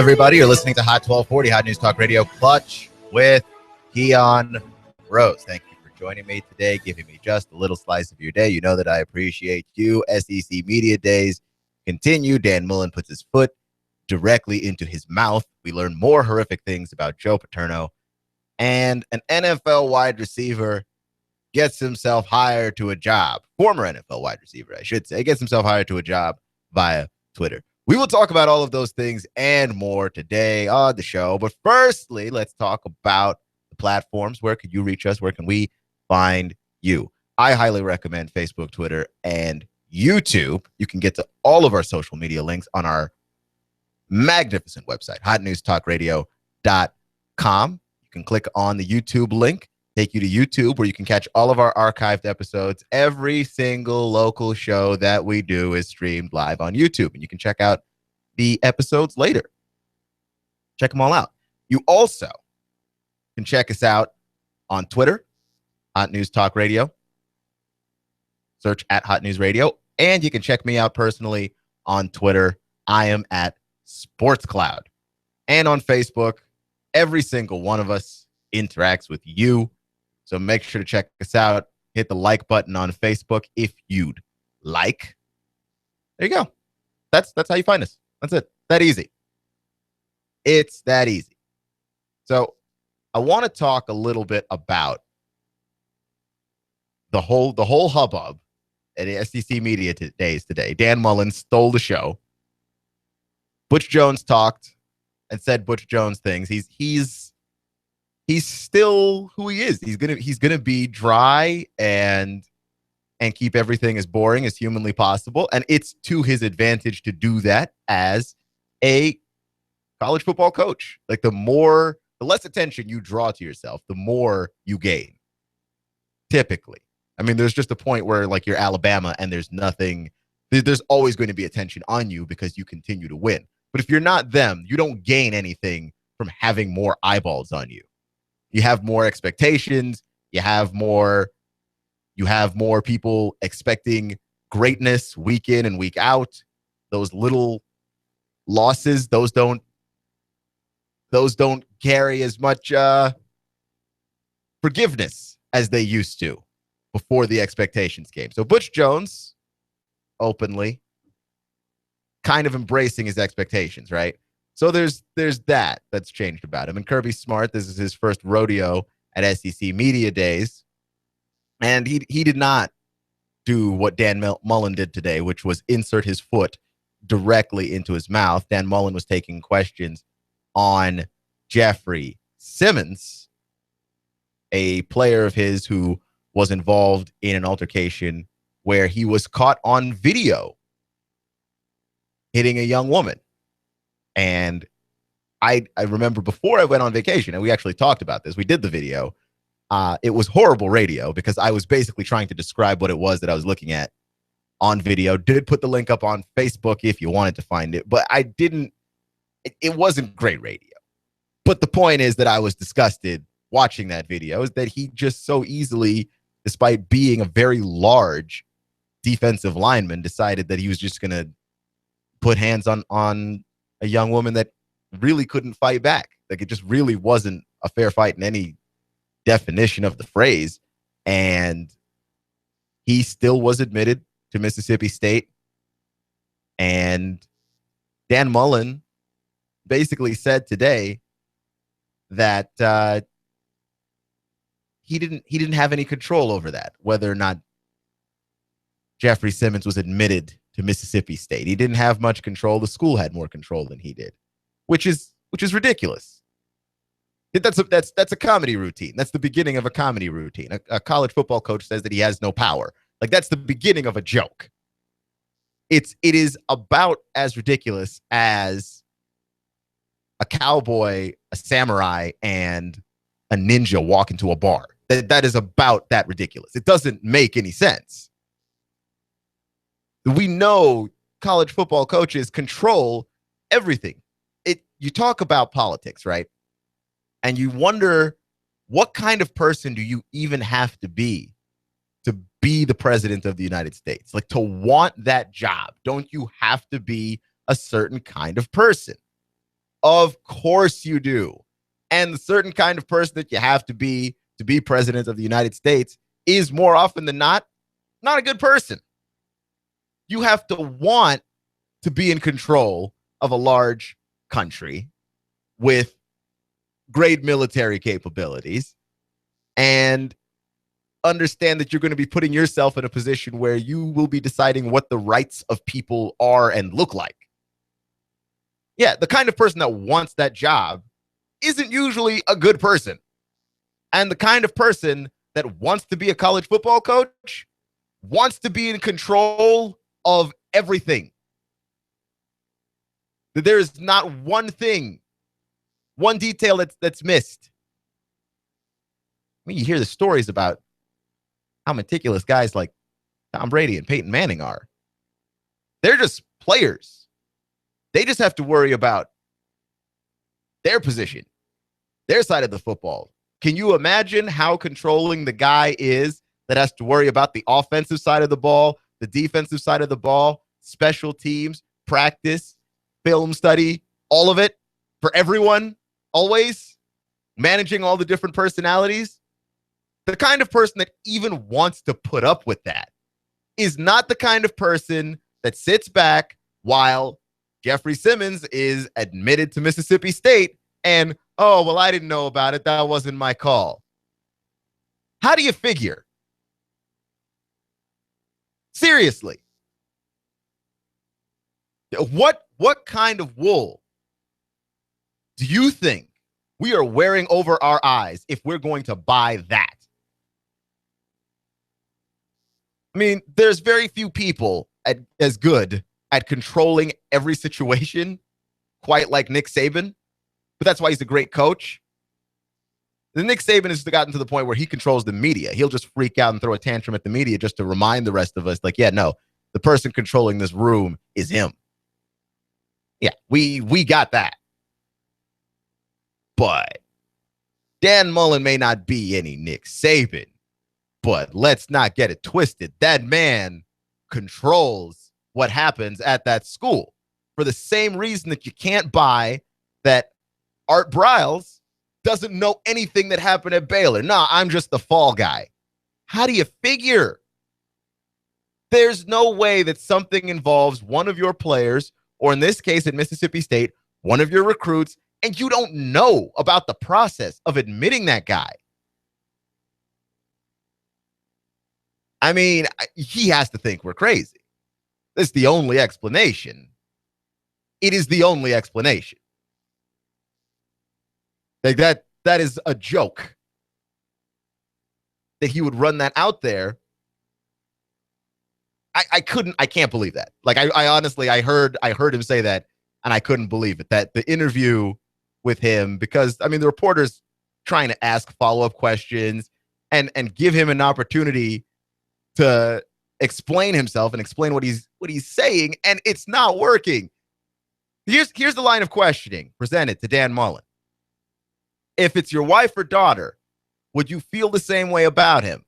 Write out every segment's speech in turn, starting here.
everybody. You're listening to Hot 1240, Hot News Talk Radio Clutch with Keon Rose. Thank you for joining me today, giving me just a little slice of your day. You know that I appreciate you. SEC Media Days continue. Dan Mullen puts his foot directly into his mouth. We learn more horrific things about Joe Paterno. And an NFL wide receiver gets himself hired to a job. Former NFL wide receiver, I should say, gets himself hired to a job via Twitter. We will talk about all of those things and more today on the show. But firstly, let's talk about the platforms. Where could you reach us? Where can we find you? I highly recommend Facebook, Twitter, and YouTube. You can get to all of our social media links on our magnificent website, hotnewstalkradio.com. You can click on the YouTube link, take you to YouTube, where you can catch all of our archived episodes. Every single local show that we do is streamed live on YouTube, and you can check out the episodes later. Check them all out. You also can check us out on Twitter, Hot News Talk Radio. Search at Hot News Radio, and you can check me out personally on Twitter. I am at Sports Cloud, and on Facebook. Every single one of us interacts with you. So make sure to check us out. Hit the like button on Facebook if you'd like. There you go. That's how you find us. That's it. That easy. It's that easy. So I want to talk a little bit about the whole hubbub at the SEC Media Days today. Dan Mullen stole the show. Butch Jones talked and said Butch Jones things. He's still who he is. He's gonna be dry and keep everything as boring as humanly possible. And it's to his advantage to do that as a college football coach. Like the less attention you draw to yourself, the more you gain. Typically. I mean, there's just a point where like you're Alabama and there's always going to be attention on you because you continue to win. But if you're not them, you don't gain anything from having more eyeballs on you. You have more expectations. You have more people expecting greatness week in and week out. Those little losses, those don't carry as much forgiveness as they used to before the expectations came. So Butch Jones openly kind of embracing his expectations, right? So there's that's changed about him. And Kirby Smart, this is his first rodeo at SEC Media Days. And he did not do what Dan Mullen did today, which was insert his foot directly into his mouth. Dan Mullen was taking questions on Jeffrey Simmons, a player of his who was involved in an altercation where he was caught on video hitting a young woman. And I remember before I went on vacation, and we actually talked about this, we did the video. It was horrible radio because I was basically trying to describe what it was that I was looking at on video. Did put the link up on Facebook if you wanted to find it, but I didn't. It wasn't great radio. But the point is that I was disgusted watching that video, is that he just so easily, despite being a very large defensive lineman, decided that he was just going to put hands on a young woman that really couldn't fight back. Like, it just really wasn't a fair fight in any definition of the phrase. And he still was admitted to Mississippi State. And Dan Mullen basically said today that he didn't have any control over that, whether or not Jeffrey Simmons was admitted to Mississippi State. He didn't have much control. The school had more control than he did, which is ridiculous. That's a comedy routine. That's the beginning of a comedy routine. A college football coach says that he has no power. Like, that's the beginning of a joke. It is about as ridiculous as a cowboy, a samurai, and a ninja walk into a bar. That is about that ridiculous. It doesn't make any sense. We know college football coaches control everything. You talk about politics, right? And you wonder, what kind of person do you even have to be the president of the United States? Like, to want that job, don't you have to be a certain kind of person? Of course you do. And the certain kind of person that you have to be president of the United States is more often than not a good person. You have to want to be in control of a large country with great military capabilities and understand that you're going to be putting yourself in a position where you will be deciding what the rights of people are and look like. Yeah, the kind of person that wants that job isn't usually a good person. And the kind of person that wants to be a college football coach wants to be in control of everything. That there is not one thing, one detail that's missed. I mean, you hear the stories about how meticulous guys like Tom Brady and Peyton Manning are. They're just players. They just have to worry about their position, their side of the football. Can you imagine how controlling the guy is that has to worry about the offensive side of the ball, the defensive side of the ball, special teams, practice, film study, all of it for everyone, always managing all the different personalities? The kind of person that even wants to put up with that is not the kind of person that sits back while Jeffrey Simmons is admitted to Mississippi State and, oh, well, I didn't know about it. That wasn't my call. How do you figure? Seriously. What kind of wool do you think we are wearing over our eyes if we're going to buy that? I mean, there's very few people as good at controlling every situation, quite like Nick Saban, but that's why he's a great coach. The Nick Saban has gotten to the point where he controls the media. He'll just freak out and throw a tantrum at the media just to remind the rest of us, like, yeah, no, the person controlling this room is him. Yeah, we got that. But Dan Mullen may not be any Nick Saban, but let's not get it twisted. That man controls what happens at that school for the same reason that you can't buy that Art Briles doesn't know anything that happened at Baylor. Nah, I'm just the fall guy. How do you figure? There's no way that something involves one of your players, or in this case at Mississippi State, one of your recruits, and you don't know about the process of admitting that guy. I mean, he has to think we're crazy. That's the only explanation. It is the only explanation. Like that is a joke that he would run that out there. I can't believe that. Like I honestly, I heard him say that and I couldn't believe it. That the interview with him, because I mean, the reporter's trying to ask follow-up questions and give him an opportunity to explain himself and explain what he's saying, and it's not working. Here's the line of questioning presented to Dan Mullen. If it's your wife or daughter, would you feel the same way about him?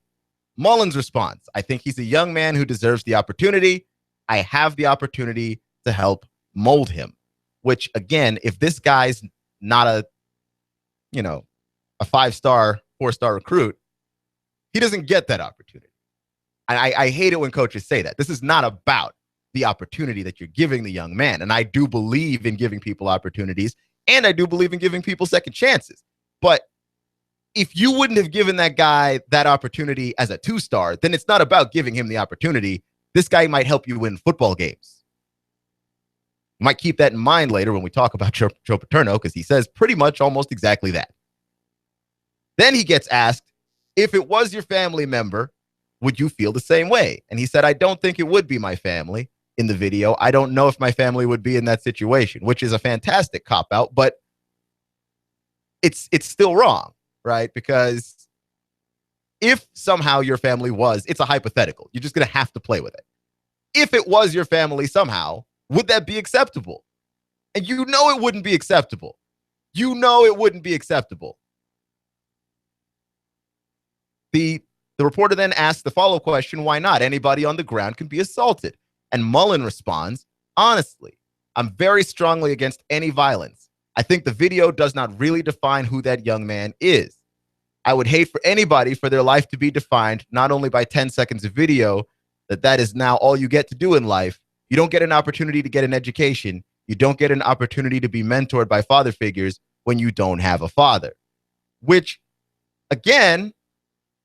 Mullen's response: I think he's a young man who deserves the opportunity. I have the opportunity to help mold him. Which, again, if this guy's not a 5-star, 4-star recruit, he doesn't get that opportunity. I hate it when coaches say that. This is not about the opportunity that you're giving the young man. And I do believe in giving people opportunities, and I do believe in giving people second chances. But if you wouldn't have given that guy that opportunity as a 2-star, then it's not about giving him the opportunity. This guy might help you win football games. You might keep that in mind later when we talk about Joe Paterno, because he says pretty much almost exactly that. Then he gets asked, if it was your family member, would you feel the same way? And he said, I don't think it would be my family in the video. I don't know if my family would be in that situation, which is a fantastic cop-out, but it's still wrong, right? Because if somehow your family was, it's a hypothetical. You're just going to have to play with it. If it was your family somehow, would that be acceptable? And you know it wouldn't be acceptable. You know it wouldn't be acceptable. The reporter then asks the follow-up question, why not? Anybody on the ground can be assaulted. And Mullen responds, honestly, I'm very strongly against any violence. I think the video does not really define who that young man is. I would hate for anybody for their life to be defined not only by 10 seconds of video, that is now all you get to do in life. You don't get an opportunity to get an education. You don't get an opportunity to be mentored by father figures when you don't have a father, which, again,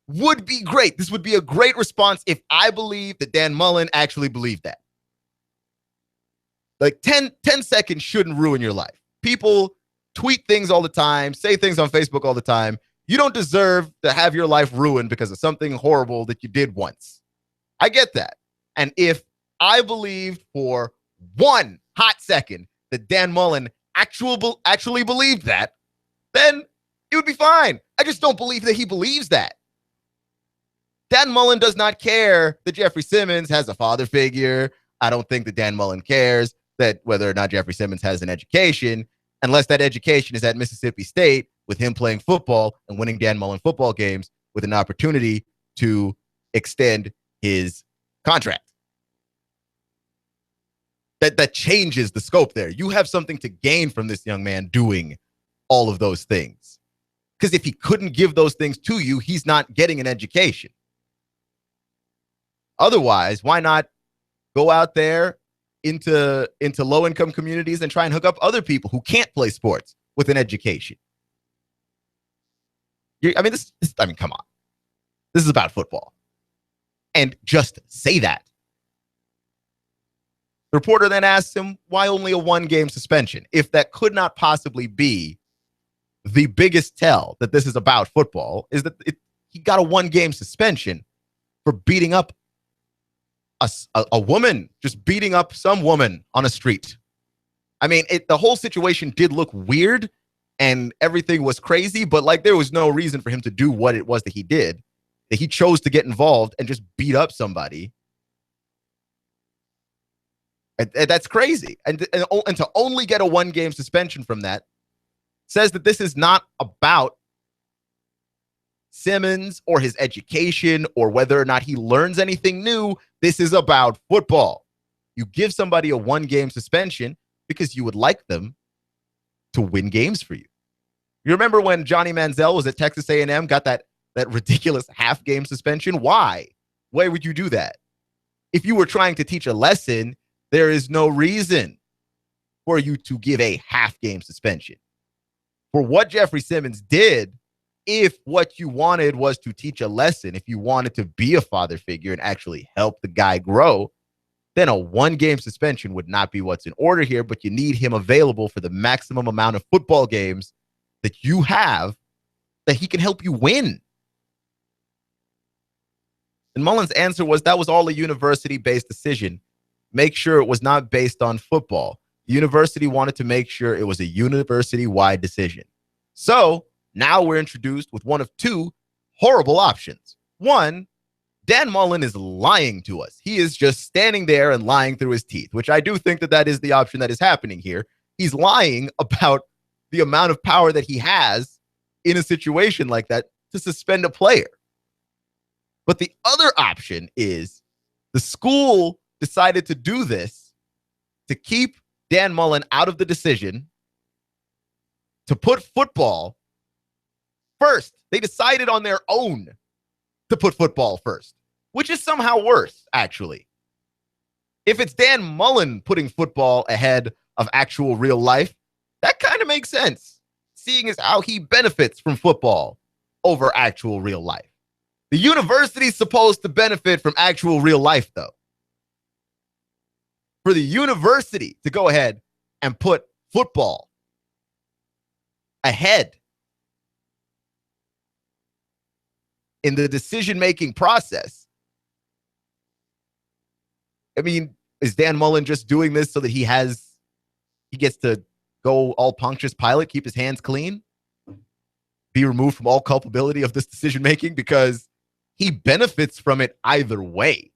would be great. This would be a great response if I believe that Dan Mullen actually believed that. Like 10 seconds shouldn't ruin your life. People tweet things all the time, say things on Facebook all the time. You don't deserve to have your life ruined because of something horrible that you did once. I get that. And if I believed for one hot second that Dan Mullen actually believed that, then it would be fine. I just don't believe that he believes that. Dan Mullen does not care that Jeffrey Simmons has a father figure. I don't think that Dan Mullen cares that whether or not Jeffrey Simmons has an education, unless that education is at Mississippi State with him playing football and winning Dan Mullen football games with an opportunity to extend his contract. That changes the scope there. You have something to gain from this young man doing all of those things. Because if he couldn't give those things to you, he's not getting an education. Otherwise, why not go out there into low-income communities and try and hook up other people who can't play sports with an education? Come on. This is about football. And just say that. The reporter then asks him, why only a one-game suspension? If that could not possibly be the biggest tell that this is about football, is that he got a one-game suspension for beating up a woman, just beating up some woman on a street. I mean, the whole situation did look weird and everything was crazy, but like there was no reason for him to do what it was that he did. That he chose to get involved and just beat up somebody. And that's crazy. And to only get a one-game suspension from that says that this is not about Simmons or his education or whether or not he learns anything new. This is about football. You give somebody a one-game suspension because you would like them to win games for you. You remember when Johnny Manziel was at Texas A&M, got that ridiculous half-game suspension? Why? Why would you do that? If you were trying to teach a lesson, there is no reason for you to give a half-game suspension. For what Jeffrey Simmons did, if what you wanted was to teach a lesson, if you wanted to be a father figure and actually help the guy grow, then a one-game suspension would not be what's in order here, but you need him available for the maximum amount of football games that you have that he can help you win. And Mullen's answer was that was all a university-based decision. Make sure it was not based on football. The university wanted to make sure it was a university-wide decision. So now we're introduced with one of two horrible options. One, Dan Mullen is lying to us. He is just standing there and lying through his teeth, which I do think that is the option that is happening here. He's lying about the amount of power that he has in a situation like that to suspend a player. But the other option is the school decided to do this to keep Dan Mullen out of the decision, to put football first. They decided on their own to put football first, which is somehow worse, actually. If it's Dan Mullen putting football ahead of actual real life, that kind of makes sense, seeing as how he benefits from football over actual real life. The university's supposed to benefit from actual real life, though. For the university to go ahead and put football ahead in the decision-making process, I mean, is Dan Mullen just doing this so that he gets to go all Pontius Pilate, keep his hands clean, be removed from all culpability of this decision-making? Because he benefits from it either way.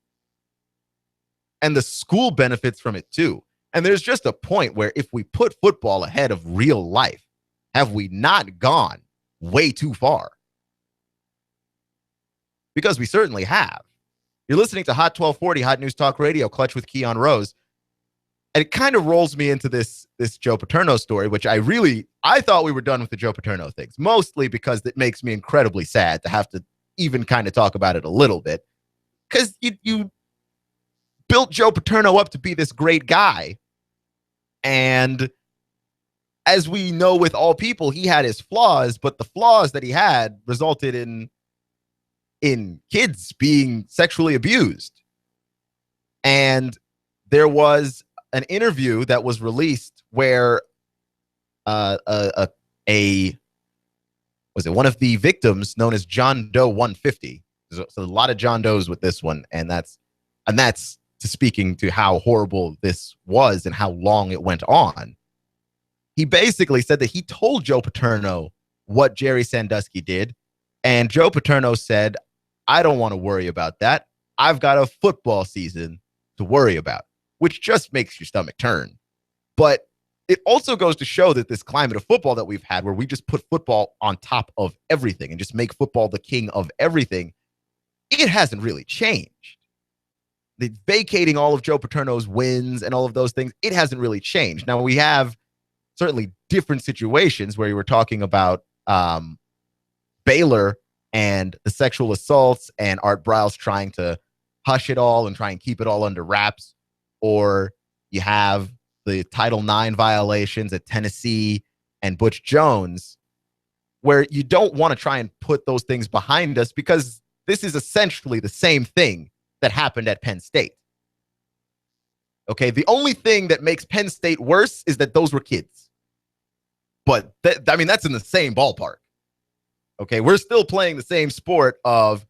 And the school benefits from it too. And there's just a point where if we put football ahead of real life, have we not gone way too far? Because we certainly have. You're listening to Hot 1240, Hot News Talk Radio, Clutch with Keon Rose. And it kind of rolls me into this Joe Paterno story, which I thought we were done with the Joe Paterno things, mostly because it makes me incredibly sad to have to even kind of talk about it a little bit. Because you built Joe Paterno up to be this great guy. And as we know with all people, he had his flaws, but the flaws that he had resulted in kids being sexually abused. And there was an interview that was released where one of the victims, known as John Doe 150. So a lot of John Does with this one, and that's to speaking to how horrible this was and how long it went on. He basically said that he told Joe Paterno what Jerry Sandusky did, and Joe Paterno said, "I don't want to worry about that. I've got a football season to worry about," which just makes your stomach turn. But it also goes to show that this climate of football that we've had, where we just put football on top of everything and just make football the king of everything, it hasn't really changed. The vacating all of Joe Paterno's wins and all of those things, it hasn't really changed. Now, we have certainly different situations where you were talking about Baylor and the sexual assaults and Art Briles trying to hush it all and try and keep it all under wraps. Or you have the Title IX violations at Tennessee and Butch Jones, where you don't want to try and put those things behind us, because this is essentially the same thing that happened at Penn State. Okay, the only thing that makes Penn State worse is that those were kids. But that's in the same ballpark. Okay, we're still playing the same sport of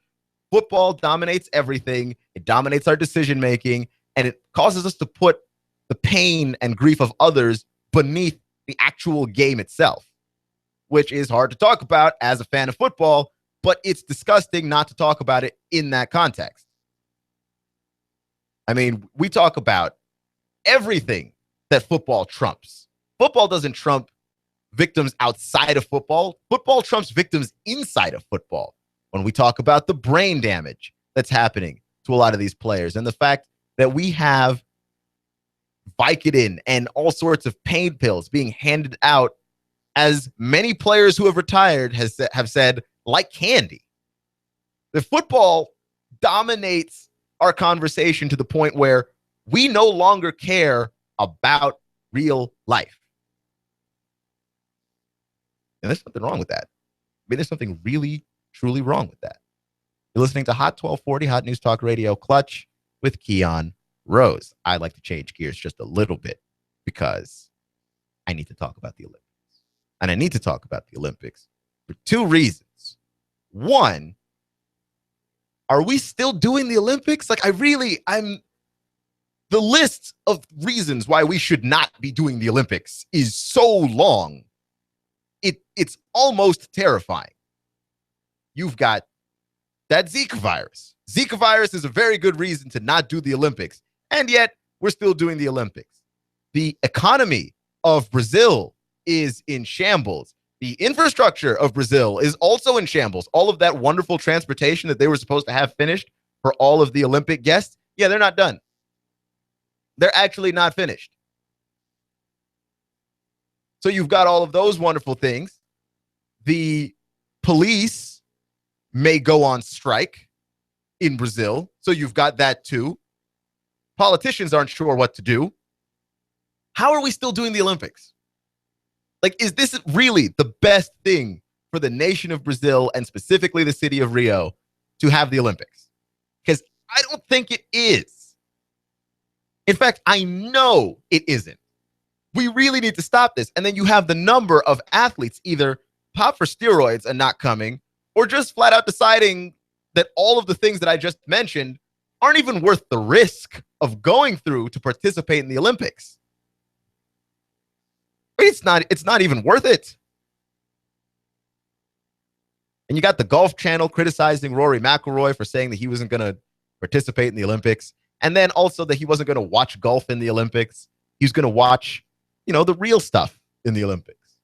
football dominates everything. It dominates our decision making, and it causes us to put the pain and grief of others beneath the actual game itself, which is hard to talk about as a fan of football, but it's disgusting not to talk about it in that context. I mean, we talk about everything that football trumps. Football doesn't trump victims outside of football. Football trumps victims inside of football. When we talk about the brain damage that's happening to a lot of these players, and the fact that we have Vicodin and all sorts of pain pills being handed out, as many players who have retired have said, like candy. The football dominates our conversation to the point where we no longer care about real life. And there's something wrong with that. I mean, there's something really, truly wrong with that. You're listening to Hot 1240, Hot News Talk Radio, Clutch with Keon Rose. I'd like to change gears just a little bit because I need to talk about the Olympics. And I need to talk about the Olympics for two reasons. One, are we still doing the Olympics? Like, the list of reasons why we should not be doing the Olympics is so long. It's almost terrifying. You've got that Zika virus. Zika virus is a very good reason to not do the Olympics. And yet we're still doing the Olympics. The economy of Brazil is in shambles. The infrastructure of Brazil is also in shambles. All of that wonderful transportation that they were supposed to have finished for all of the Olympic guests, yeah, they're not done. They're actually not finished. So you've got all of those wonderful things. The police may go on strike in Brazil. So you've got that too. Politicians aren't sure what to do. How are we still doing the Olympics? Like, is this really the best thing for the nation of Brazil, and specifically the city of Rio, to have the Olympics? Because I don't think it is. In fact, I know it isn't. We really need to stop this. And then you have the number of athletes either pop for steroids and not coming, or just flat out deciding that all of the things that I just mentioned aren't even worth the risk of going through to participate in the Olympics. It's not even worth it. And you got the Golf Channel criticizing Rory McIlroy for saying that he wasn't going to participate in the Olympics. And then also that he wasn't going to watch golf in the Olympics. He was going to watch, the real stuff in the Olympics.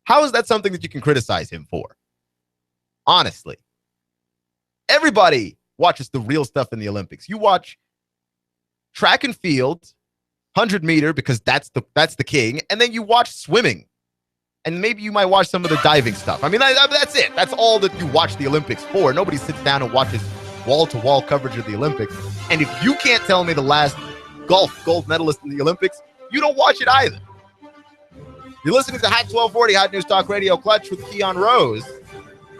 How is that something that you can criticize him for? Honestly. Everybody watches the real stuff in the Olympics. You watch track and field 100-meter because that's the king, and then you watch swimming. And maybe you might watch some of the diving stuff. I mean, that's it. That's all that you watch the Olympics for. Nobody sits down and watches wall-to-wall coverage of the Olympics. And if you can't tell me the last golf gold medalist in the Olympics, you don't watch it either. You're listening to Hot 1240, Hot News Talk Radio Clutch with Keon Rose.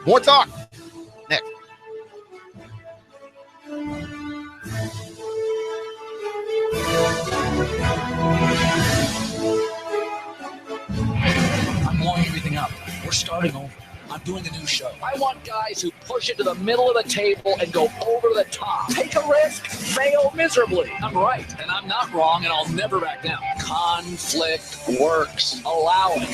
More talk next. I'm blowing everything up. We're starting over. I'm doing a new show. I want guys who push it to the middle of the table and go over the top. Take a risk, fail miserably. I'm right, and I'm not wrong, and I'll never back down. Conflict works. Allow it.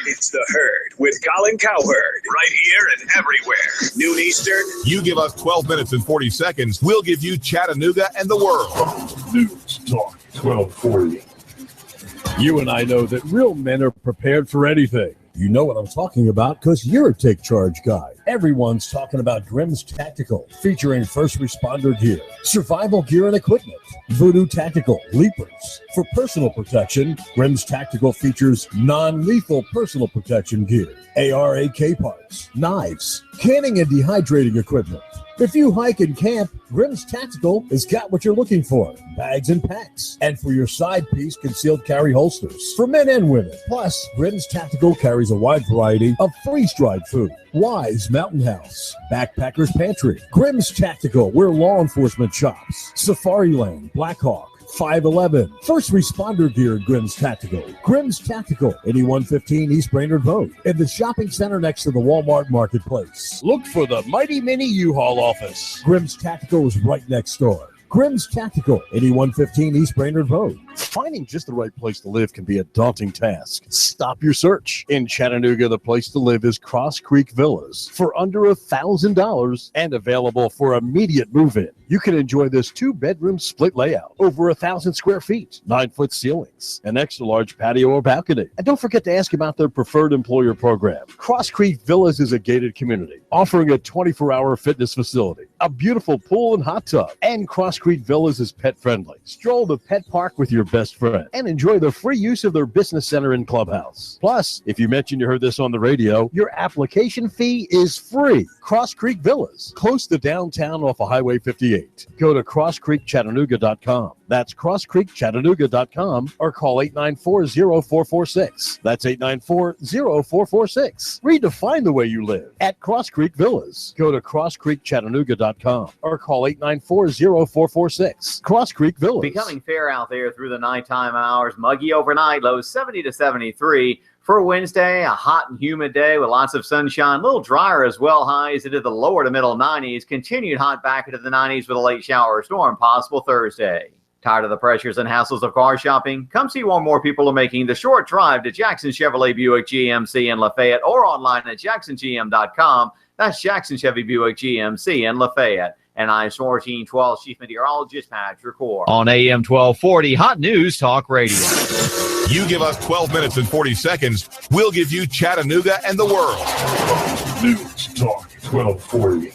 It's The Herd with Colin Cowherd. Right here and everywhere. Noon Eastern. You give us 12 minutes and 40 seconds. We'll give you Chattanooga and the world. News Talk 1240. You and I know that real men are prepared for anything. You know what I'm talking about because you're a Take Charge guy. Everyone's talking about Grimm's Tactical, featuring first responder gear, survival gear and equipment, Voodoo Tactical, Leapers. For personal protection, Grimm's Tactical features non-lethal personal protection gear, AR/AK parts, knives, canning and dehydrating equipment. If you hike and camp, Grimm's Tactical has got what you're looking for, bags and packs. And for your side piece, concealed carry holsters for men and women. Plus, Grimm's Tactical carries a wide variety of freeze-dried food. Wise Mountain House, Backpacker's Pantry, Grimm's Tactical, where law enforcement shops, Safari Lane, Blackhawk, 511. First responder gear at Grimm's Tactical. Grimm's Tactical, 8115 East Brainerd Road, in the shopping center next to the Walmart Marketplace. Look for the Mighty Mini U-Haul office. Grimm's Tactical is right next door. Grimm's Tactical, 8115 East Brainerd Road. Finding just the right place to live can be a daunting task. Stop your search. In Chattanooga, the place to live is Cross Creek Villas for under $1,000 and available for immediate move-in. You can enjoy this 2-bedroom split layout, over 1,000 square feet, 9-foot ceilings, an extra-large patio or balcony. And don't forget to ask about their preferred employer program. Cross Creek Villas is a gated community, offering a 24-hour fitness facility, a beautiful pool and hot tub, and Cross Creek Villas is pet-friendly. Stroll the pet park with your best friend and enjoy the free use of their business center and clubhouse. Plus, if you mention you heard this on the radio, your application fee is free. Cross Creek Villas, close to downtown off of Highway 58. Go to crosscreekchattanooga.com. That's crosscreekchattanooga.com or call 894-0446. That's 894-0446. Redefine the way you live at Cross Creek Villas. Go to crosscreekchattanooga.com or call 894-0446. Cross Creek Villas. Becoming fair out there through the nighttime hours. Muggy overnight, lows 70 to 73. For Wednesday, a hot and humid day with lots of sunshine, a little drier as well, highs into the lower to middle 90s. Continued hot back into the 90s with a late shower or storm possible Thursday. Tired of the pressures and hassles of car shopping? Come see one more people are making the short drive to Jackson Chevrolet Buick GMC in Lafayette or online at jacksongm.com. That's Jackson Chevy Buick GMC in Lafayette. And I'm 1412 Chief Meteorologist Patrick Core. On AM 1240, Hot News Talk Radio. You give us 12 minutes and 40 seconds, we'll give you Chattanooga and the world. News Talk 1240.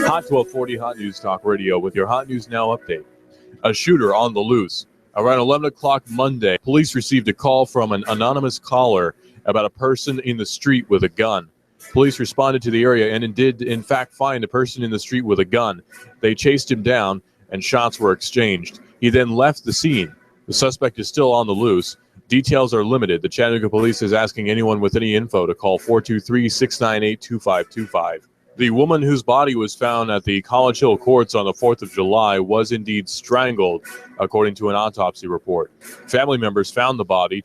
Hot 1240 Hot News Talk Radio with your Hot News Now update. A shooter on the loose. Around 11 o'clock Monday, police received a call from an anonymous caller about a person in the street with a gun. Police responded to the area and did, in fact, find a person in the street with a gun. They chased him down, and shots were exchanged. He then left the scene. The suspect is still on the loose. Details are limited. The Chattanooga Police is asking anyone with any info to call 423-698-2525. The woman whose body was found at the College Hill courts on the 4th of July was indeed strangled, according to an autopsy report. Family members found the body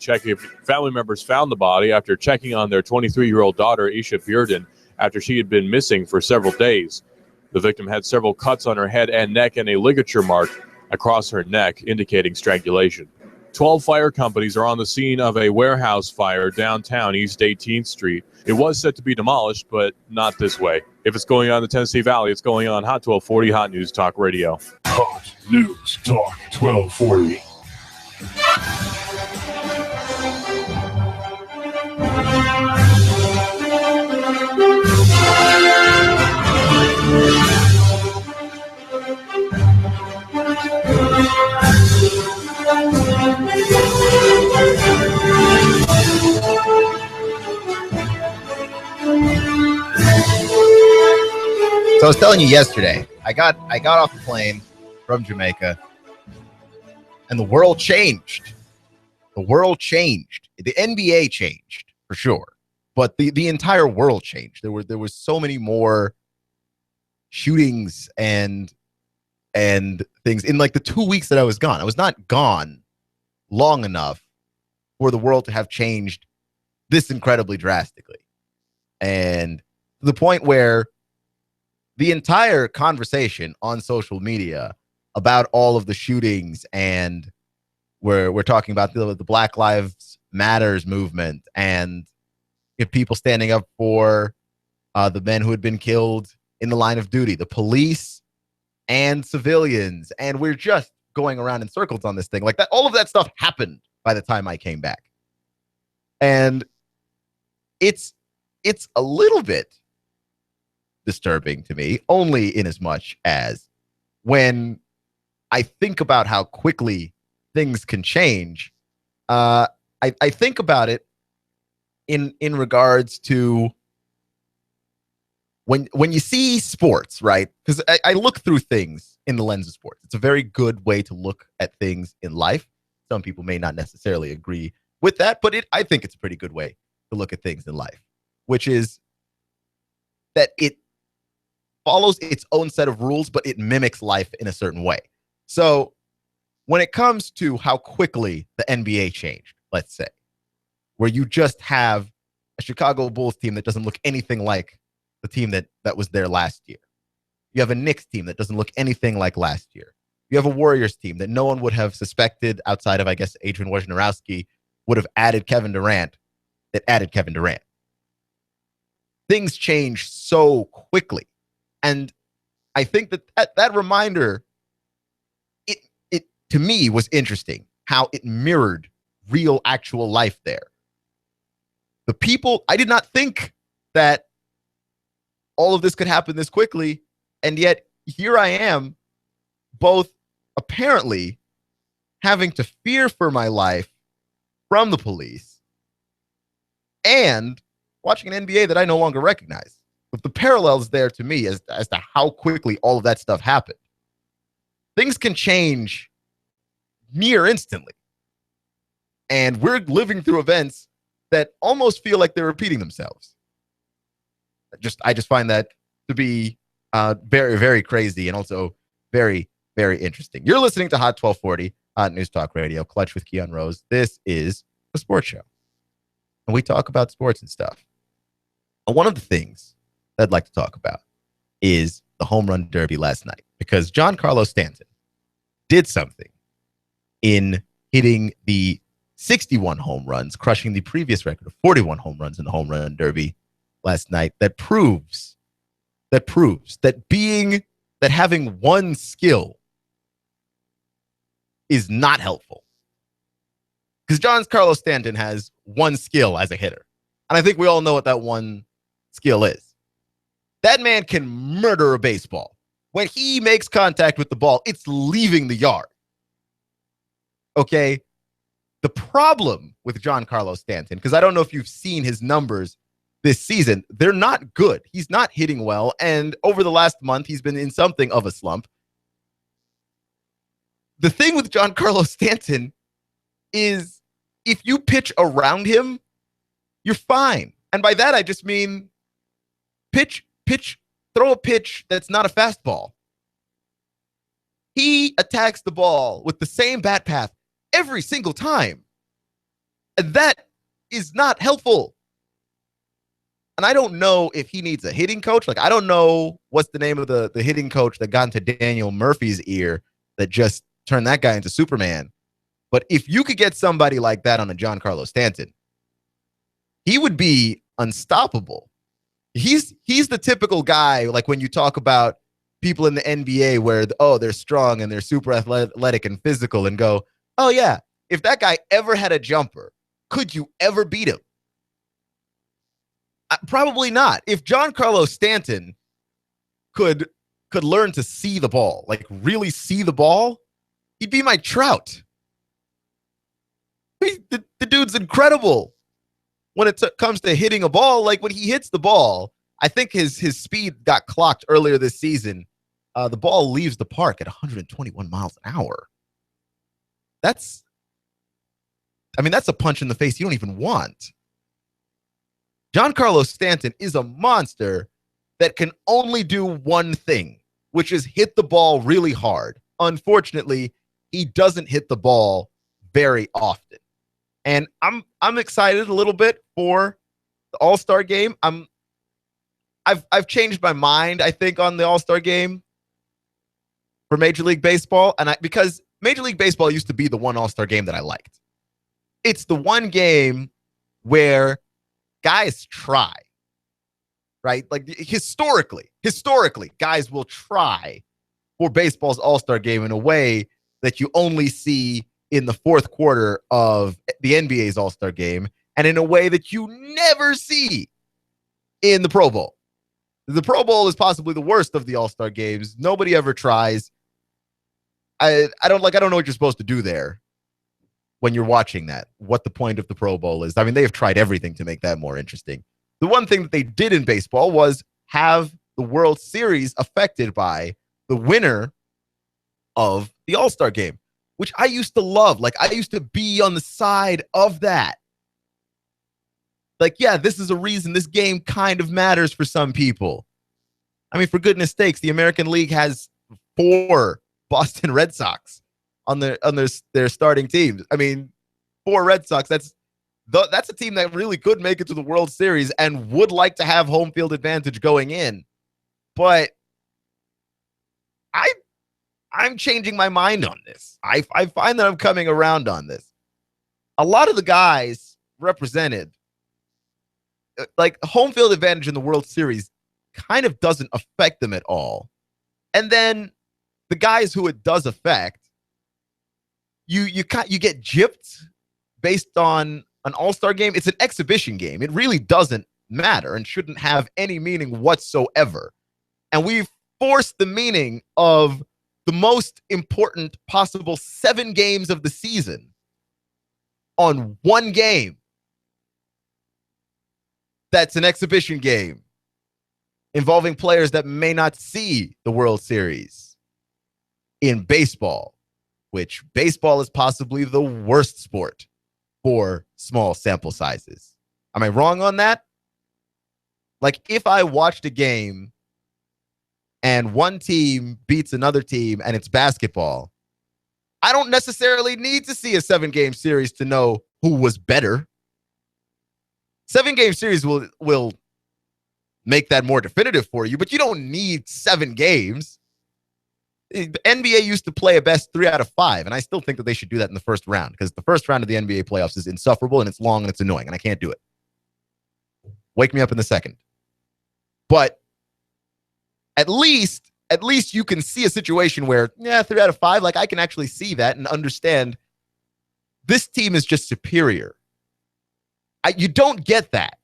after checking on their 23-year-old daughter, Isha Bearden, after she had been missing for several days. The victim had several cuts on her head and neck and a ligature mark across her neck, indicating strangulation. 12 fire companies are on the scene of a warehouse fire downtown East 18th Street. It was set to be demolished, but not this way. If it's going on in the Tennessee Valley, it's going on Hot 1240 Hot News Talk Radio. Hot News Talk 1240. So I was telling you yesterday, I got off the plane from Jamaica, and the world changed. The world changed. The NBA changed for sure, but the entire world changed. There was so many more shootings and things in like the 2 weeks that I was gone. I was not gone long enough for the world to have changed this incredibly drastically, and to the point where the entire conversation on social media about all of the shootings, and we're talking about the Black Lives Matters movement, and if people standing up for the men who had been killed in the line of duty, the police and civilians, and we're just going around in circles on this thing like that. All of that stuff happened by the time I came back, and it's a little bit disturbing to me, only in as much as when I think about how quickly things can change, I think about it in regards to when you see sports, right? Because I look through things in the lens of sports. It's a very good way to look at things in life. Some people may not necessarily agree with that, but I think it's a pretty good way to look at things in life, which is that it follows its own set of rules, but it mimics life in a certain way. So when it comes to how quickly the NBA changed, let's say, where you just have a Chicago Bulls team that doesn't look anything like the team that was there last year. You have a Knicks team that doesn't look anything like last year. You have a Warriors team that no one would have suspected outside of, I guess, Adrian Wojnarowski would have added Kevin Durant, that added Kevin Durant. Things change so quickly. And I think that reminder, it to me was interesting how it mirrored real actual life there. The people, I did not think that all of this could happen this quickly. And yet here I am, both apparently having to fear for my life from the police and watching an NBA that I no longer recognize. But the parallels there to me as to how quickly all of that stuff happened. Things can change near instantly. And we're living through events that almost feel like they're repeating themselves. I just find that to be very, very crazy and also very, very interesting. You're listening to Hot 1240 on News Talk Radio, Clutch with Keon Rose. This is a sports show, and we talk about sports and stuff. And one of the things that I'd like to talk about is the home run derby last night, because Giancarlo Stanton did something in hitting the 61 home runs, crushing the previous record of 41 home runs in the home run derby last night. That proves that having one skill is not helpful. Because Giancarlo Stanton has one skill as a hitter. And I think we all know what that one skill is. That man can murder a baseball. When he makes contact with the ball, it's leaving the yard. Okay? The problem with Giancarlo Stanton, because I don't know if you've seen his numbers this season, they're not good. He's not hitting well, and over the last month, he's been in something of a slump. The thing with Giancarlo Stanton is if you pitch around him, you're fine. And by that, I just mean throw a pitch that's not a fastball. He attacks the ball with the same bat path every single time. And that is not helpful. And I don't know if he needs a hitting coach. Like, I don't know what's the name of the hitting coach that got into Daniel Murphy's ear that just turned that guy into Superman. But if you could get somebody like that on a Giancarlo Stanton, he would be unstoppable. He's the typical guy, like when you talk about people in the NBA where, they're strong and they're super athletic and physical, and go, oh yeah, if that guy ever had a jumper, could you ever beat him? Probably not. If Giancarlo Stanton could learn to see the ball, like really see the ball, he'd be my Trout. The dude's incredible when it comes to hitting a ball. Like when he hits the ball, I think his speed got clocked earlier this season. The ball leaves the park at 121 miles an hour. That's a punch in the face you don't even want. Giancarlo Stanton is a monster that can only do one thing, which is hit the ball really hard. Unfortunately, he doesn't hit the ball very often. And I'm excited a little bit for the All-Star game. I've changed my mind, I think, on the All-Star game for Major League Baseball, because Major League Baseball used to be the one All-Star game that I liked. It's the one game where guys try, right? Like historically, guys will try for baseball's All-Star game in a way that you only see in the fourth quarter of the NBA's All-Star game, and in a way that you never see in the Pro Bowl. The Pro Bowl is possibly the worst of the All-Star games. Nobody ever tries. I don't know what you're supposed to do there when you're watching that, what the point of the Pro Bowl is. I mean, they have tried everything to make that more interesting. The one thing that they did in baseball was have the World Series affected by the winner of the All-Star game, which I used to love. Like, I used to be on the side of that. Like, yeah, this is a reason this game kind of matters for some people. I mean, for goodness sakes, the American League has 4 Boston Red Sox on their starting teams. I mean, 4 Red Sox, that's a team that really could make it to the World Series and would like to have home field advantage going in. But I'm changing my mind on this. I find that I'm coming around on this. A lot of the guys represented, like, home field advantage in the World Series kind of doesn't affect them at all. And then the guys who it does affect, you get gypped based on an All-Star game. It's an exhibition game. It really doesn't matter and shouldn't have any meaning whatsoever. And we've forced the meaning of the most important possible 7 games of the season on one game. That's an exhibition game involving players that may not see the World Series in baseball, which baseball is possibly the worst sport for small sample sizes. Am I wrong on that? Like, if I watched a game and one team beats another team and it's basketball, I don't necessarily need to see a 7-game series to know who was better. 7-game series will make that more definitive for you, but you don't need 7 games. The NBA used to play a best 3 out of 5, and I still think that they should do that in the first round, because the first round of the NBA playoffs is insufferable and it's long and it's annoying, and I can't do it. Wake me up in the second. But at least you can see a situation where, 3 out of 5, like, I can actually see that and understand this team is just superior. You don't get that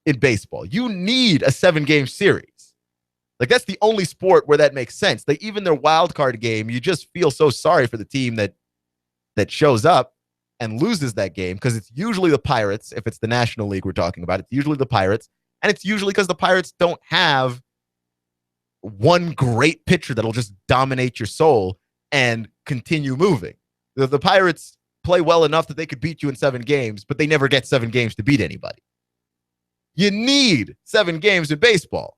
in baseball. You need a 7-game series. Like, that's the only sport where that makes sense. Like, even their wild card game, you just feel so sorry for the team that shows up and loses that game, because it's usually the Pirates. If it's the National League we're talking about, it's usually the Pirates. And it's usually because the Pirates don't have one great pitcher that'll just dominate your soul and continue moving. The Pirates play well enough that they could beat you in 7 games, but they never get 7 games to beat anybody. You need 7 games in baseball.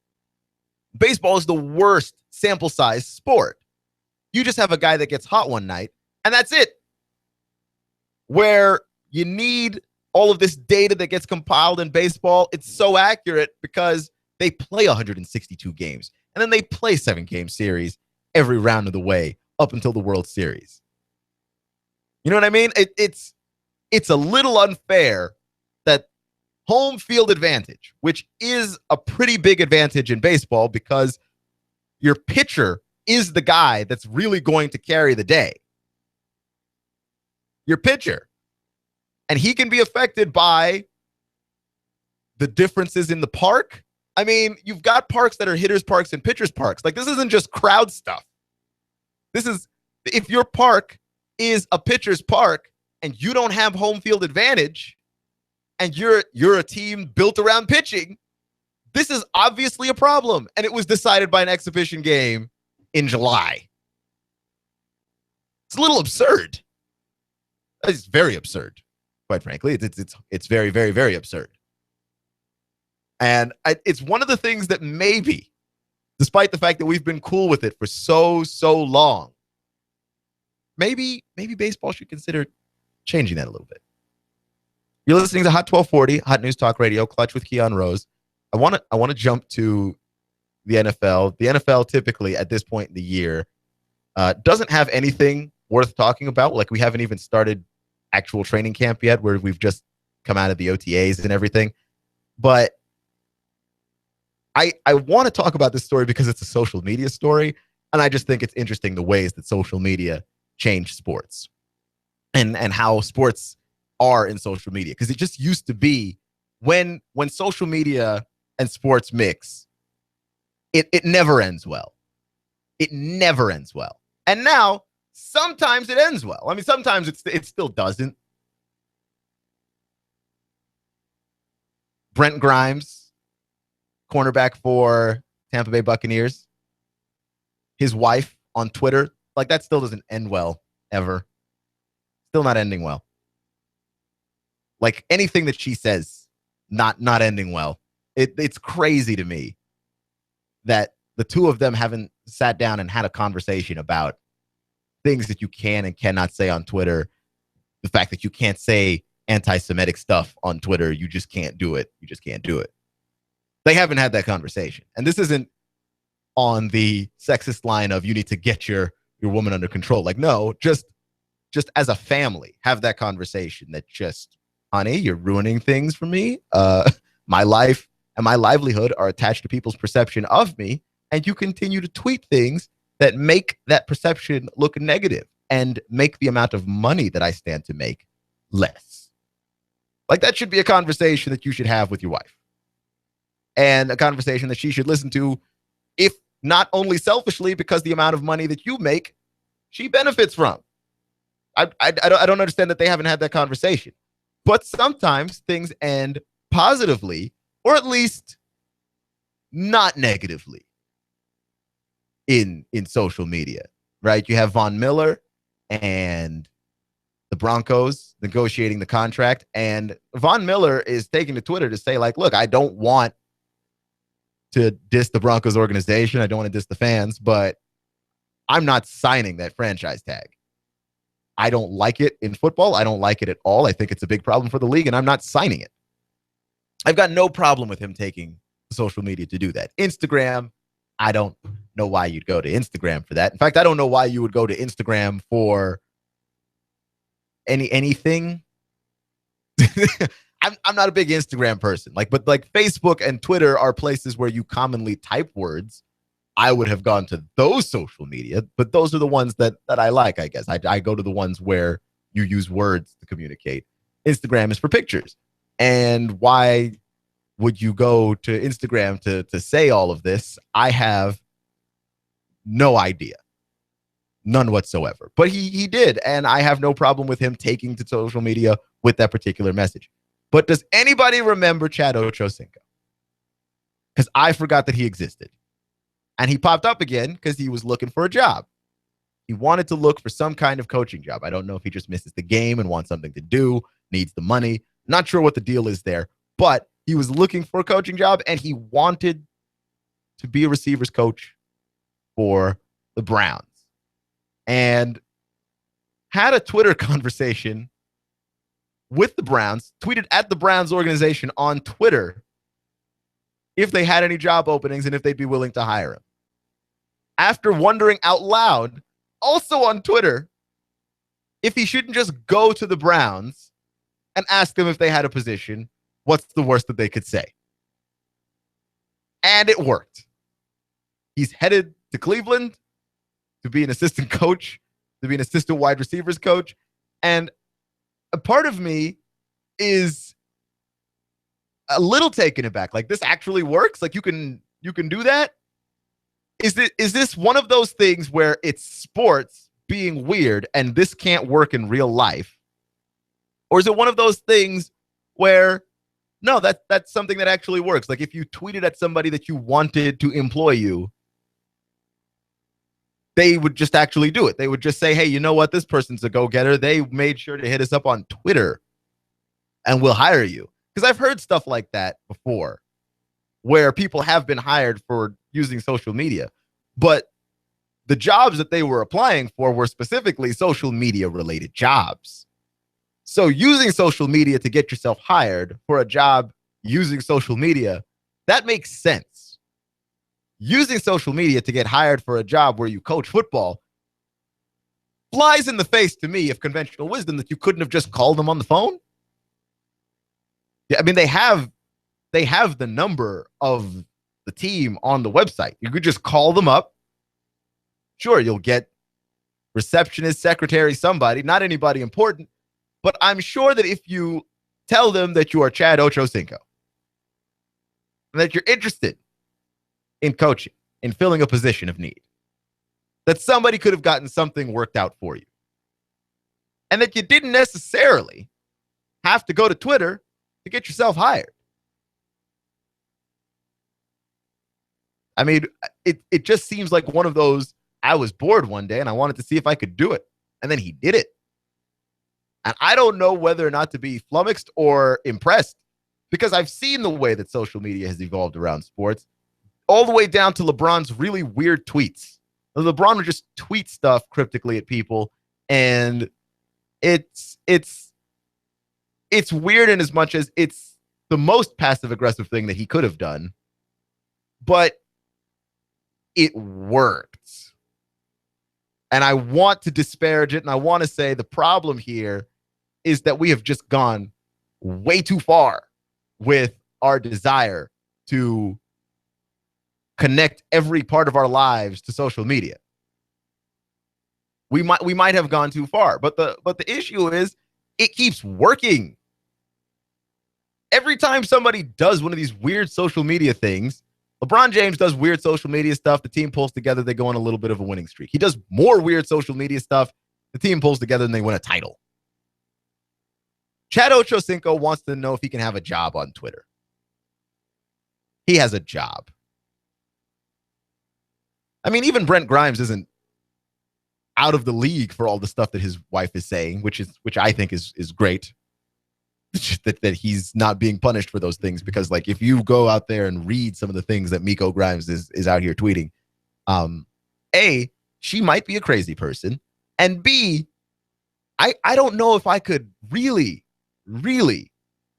Baseball is the worst sample size sport. You just have a guy that gets hot one night, and that's it. Where you need all of this data that gets compiled in baseball, it's so accurate because they play 162 games, and then they play 7-game series every round of the way up until the World Series. You know what I mean? It's a little unfair that home field advantage, which is a pretty big advantage in baseball because your pitcher is the guy that's really going to carry the day. Your pitcher. And he can be affected by the differences in the park. I mean, you've got parks that are hitters' parks and pitchers' parks. Like, this isn't just crowd stuff. This is, if your park is a pitcher's park and you don't have home field advantage, and you're a team built around pitching, This is obviously a problem, and it was decided by an exhibition game in July. It's a little absurd. It's very absurd, quite frankly. It's very, very, very absurd. And it's one of the things that maybe, despite the fact that we've been cool with it for so long, maybe baseball should consider changing that a little bit. You're listening to Hot 1240, Hot News Talk Radio, Clutch with Keon Rose. I want to jump to the NFL. The NFL typically at this point in the year doesn't have anything worth talking about. Like, we haven't even started actual training camp yet, where we've just come out of the OTAs and everything. But I want to talk about this story because it's a social media story, and I just think it's interesting the ways that social media change sports and how sports are in social media. Because it just used to be when social media and sports mix, it never ends well. It never ends well. And now sometimes it ends well. I mean, sometimes it still doesn't. Brent Grimes, cornerback for Tampa Bay Buccaneers, his wife on Twitter, like, that still doesn't end well, ever. Still not ending well. Like, anything that she says, not ending well. It's crazy to me that the two of them haven't sat down and had a conversation about things that you can and cannot say on Twitter. The fact that you can't say anti-Semitic stuff on Twitter, you just can't do it. You just can't do it. They haven't had that conversation. And this isn't on the sexist line of you need to get your woman under control. Like, no, just as a family, have that conversation that just, honey, you're ruining things for me. My life and my livelihood are attached to people's perception of me, and you continue to tweet things that make that perception look negative and make the amount of money that I stand to make less. Like, that should be a conversation that you should have with your wife, and a conversation that she should listen to, if not only selfishly, because the amount of money that you make, she benefits from. I don't understand that they haven't had that conversation. But sometimes things end positively, or at least not negatively, in social media, right? You have Von Miller and the Broncos negotiating the contract, and Von Miller is taking to Twitter to say, like, look, I don't want to diss the Broncos organization. I don't want to diss the fans, but I'm not signing that franchise tag. I don't like it in football. I don't like it at all. I think it's a big problem for the league, and I'm not signing it. I've got no problem with him taking social media to do that. Instagram, I don't know why you'd go to Instagram for that. In fact, I don't know why you would go to Instagram for anything. I'm not a big Instagram person. But Facebook and Twitter are places where you commonly type words. I would have gone to those social media, but those are the ones that I like, I guess. I go to the ones where you use words to communicate. Instagram is for pictures. And why would you go to Instagram to say all of this? I have no idea. None whatsoever. But he did, and I have no problem with him taking to social media with that particular message. But does anybody remember Chad Ochocinco? Because I forgot that he existed. And he popped up again because he was looking for a job. He wanted to look for some kind of coaching job. I don't know if he just misses the game and wants something to do, needs the money. Not sure what the deal is there. But he was looking for a coaching job, and he wanted to be a receivers coach for the Browns. And had a Twitter conversation with the Browns, tweeted at the Browns organization on Twitter if they had any job openings and if they'd be willing to hire him. After wondering out loud, also on Twitter, if he shouldn't just go to the Browns and ask them if they had a position, what's the worst that they could say? And it worked. He's headed to Cleveland to be an assistant coach, to be an assistant wide receivers coach. And a part of me is a little taken aback. Like, this actually works? Like, you can do that? Is this one of those things where it's sports being weird and this can't work in real life? Or is it one of those things where No, that's something that actually works. Like if you tweeted at somebody that you wanted to employ you, they would just actually do it. They would just say, hey, you know what? This person's a go-getter. They made sure to hit us up on Twitter and we'll hire you. Because I've heard stuff like that before where people have been hired for using social media. But the jobs that they were applying for were specifically social media related jobs. So using social media to get yourself hired for a job using social media, that makes sense. Using social media to get hired for a job where you coach football flies in the face to me of conventional wisdom that you couldn't have just called them on the phone. Yeah, I mean, they have the number of the team on the website. You could just call them up. Sure, you'll get receptionist, secretary, somebody, not anybody important. But I'm sure that if you tell them that you are Chad Ochocinco and that you're interested in coaching, in filling a position of need, that somebody could have gotten something worked out for you. And that you didn't necessarily have to go to Twitter to get yourself hired. I mean, it just seems like one of those, I was bored one day and I wanted to see if I could do it. And then he did it. And I don't know whether or not to be flummoxed or impressed because I've seen the way that social media has evolved around sports, all the way down to LeBron's really weird tweets. LeBron would just tweet stuff cryptically at people, and it's weird in as much as it's the most passive-aggressive thing that he could have done, but it worked. And I want to disparage it, and I want to say the problem here is that we have just gone way too far with our desire to connect every part of our lives to social media. We might have gone too far, but the issue is it keeps working. Every time somebody does one of these weird social media things, LeBron James does weird social media stuff, the team pulls together, they go on a little bit of a winning streak. He does more weird social media stuff, the team pulls together and they win a title. Chad Ochocinco wants to know if he can have a job on Twitter. He has a job. I mean, even Brent Grimes isn't out of the league for all the stuff that his wife is saying, which I think is great. that he's not being punished for those things, because like if you go out there and read some of the things that Miko Grimes is out here tweeting, A, she might be a crazy person, and B, I don't know if I could really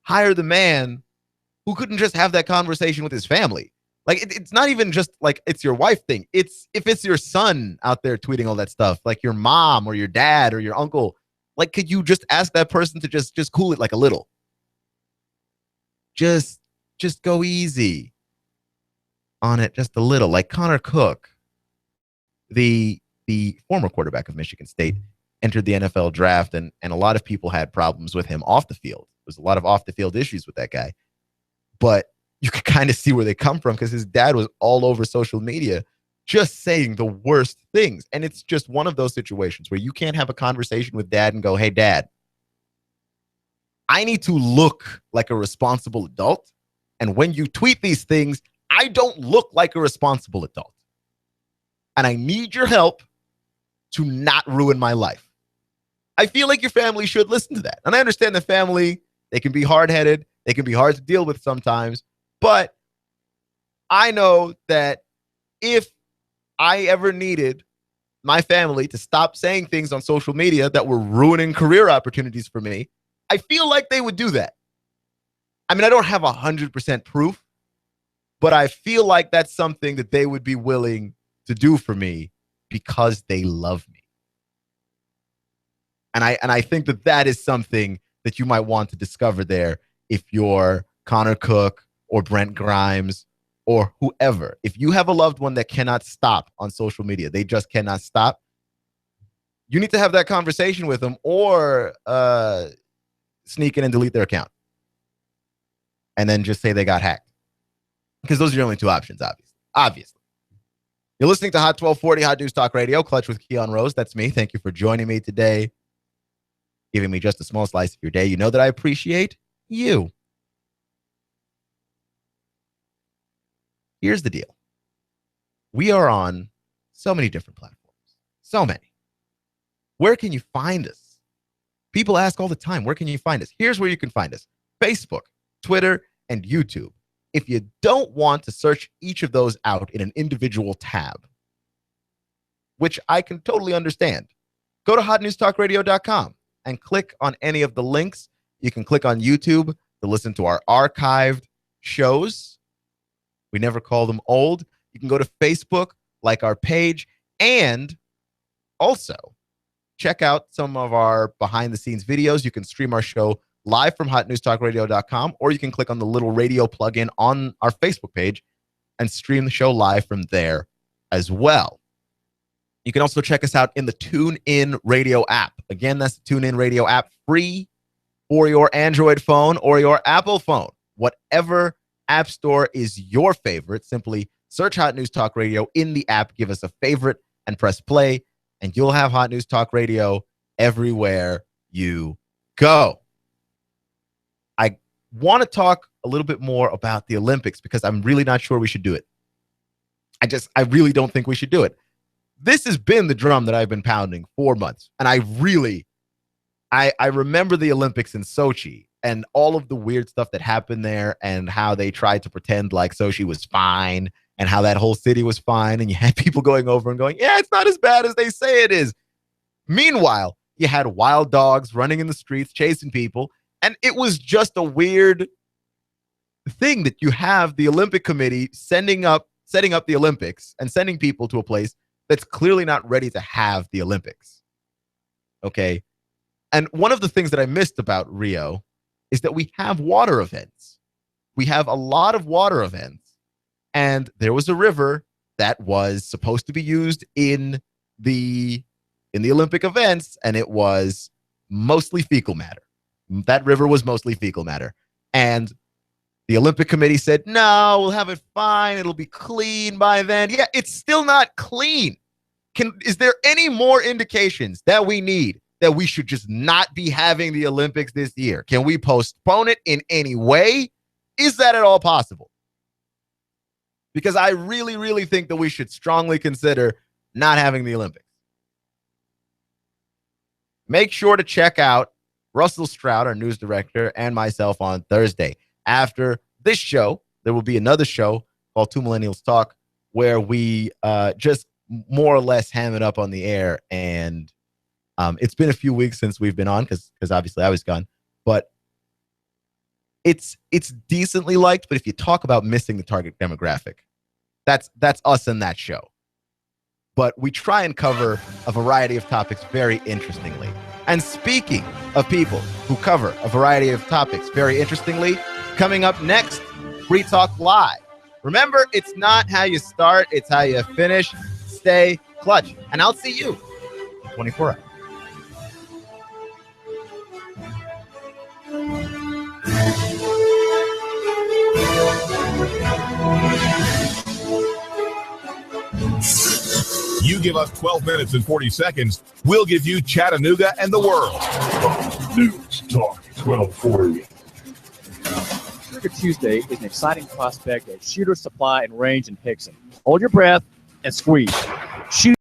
hire the man who couldn't just have that conversation with his family. Like it's not even just like it's your wife thing. It's if it's your son out there tweeting all that stuff, like your mom or your dad or your uncle. Like, could you just ask that person to just cool it like a little? Just go easy on it just a little. Like Connor Cook, the former quarterback of Michigan State, entered the NFL draft, and a lot of people had problems with him off the field. There's a lot of off the field issues with that guy. But you could kind of see where they come from because his dad was all over social media just saying the worst things. And it's just one of those situations where you can't have a conversation with dad and go, hey, dad, I need to look like a responsible adult. And when you tweet these things, I don't look like a responsible adult. And I need your help to not ruin my life. I feel like your family should listen to that. And I understand the family, they can be hard-headed. They can be hard to deal with sometimes. But I know that if I ever needed my family to stop saying things on social media that were ruining career opportunities for me, I feel like they would do that. I mean, I don't have 100% proof, but I feel like that's something that they would be willing to do for me because they love me. And I think that is something that you might want to discover there if you're Connor Cook or Brent Grimes or whoever. If you have a loved one that cannot stop on social media, they just cannot stop, you need to have that conversation with them or sneak in and delete their account. And then just say they got hacked. Because those are your only two options, obviously. You're listening to Hot 1240, Hot News Talk Radio, Clutch with Keon Rose. That's me. Thank you for joining me today, giving me just a small slice of your day. You know that I appreciate you. Here's the deal. We are on so many different platforms. So many. Where can you find us? People ask all the time, where can you find us? Here's where you can find us. Facebook, Twitter, and YouTube. If you don't want to search each of those out in an individual tab, which I can totally understand, go to hotnewstalkradio.com and click on any of the links. You can click on YouTube to listen to our archived shows. We never call them old. You can go to Facebook, like our page, and also check out some of our behind-the-scenes videos. You can stream our show live from hotnewstalkradio.com, or you can click on the little radio plugin on our Facebook page and stream the show live from there as well. You can also check us out in the TuneIn Radio app. Again, that's the TuneIn Radio app, free for your Android phone or your Apple phone. Whatever app store is your favorite, simply search Hot News Talk Radio in the app, give us a favorite, and press play, and you'll have Hot News Talk Radio everywhere you go. I want to talk a little bit more about the Olympics because I'm really not sure we should do it. I really don't think we should do it. This has been the drum that I've been pounding for months. And I remember the Olympics in Sochi and all of the weird stuff that happened there and how they tried to pretend like Sochi was fine and how that whole city was fine. And you had people going over and going, yeah, it's not as bad as they say it is. Meanwhile, you had wild dogs running in the streets, chasing people. And it was just a weird thing that you have the Olympic Committee setting up the Olympics and sending people to a place that's clearly not ready to have the Olympics. Okay. And one of the things that I missed about Rio is that we have water events. We have a lot of water events. And there was a river that was supposed to be used in the Olympic events, and it was mostly fecal matter. That river was mostly fecal matter. And the Olympic Committee said, no, we'll have it fine. It'll be clean by then. Yeah, it's still not clean. Is there any more indications that we need that we should just not be having the Olympics this year? Can we postpone it in any way? Is that at all possible? Because I really, really think that we should strongly consider not having the Olympics. Make sure to check out Russell Stroud, our news director, and myself on Thursday. After this show, there will be another show called Two Millennials Talk, where we just more or less ham it up on the air. And it's been a few weeks since we've been on because obviously I was gone. But it's decently liked. But if you talk about missing the target demographic, that's us in that show. But we try and cover a variety of topics very interestingly. And speaking of people who cover a variety of topics very interestingly, coming up next, Free Talk Live. Remember, it's not how you start, it's how you finish. Stay clutch. And I'll see you in 24 hours. You give us 12 minutes and 40 seconds, we'll give you Chattanooga and the world. News Talk 1240. Trigger Tuesday is an exciting prospect at Shooter Supply and Range in Hickson. Hold your breath and squeeze. Shoot.